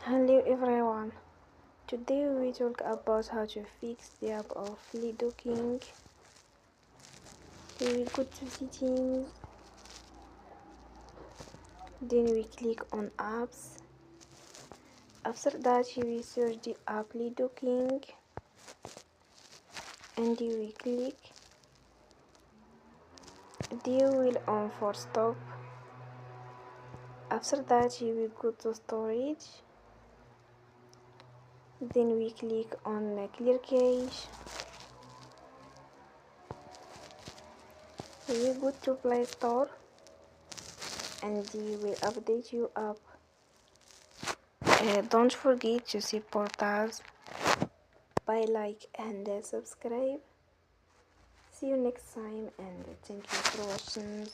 Hello everyone. Today we talk about how to fix the app of Ludo King. We will go to settings, then we click on apps. After that we will search the app Ludo King and you will click. You will on for stop. After that you will go to storage. Then we click on clear cache. We will go to Play Store and we will update your app. Don't forget to support us by like and subscribe. See you next time and thank you for watching.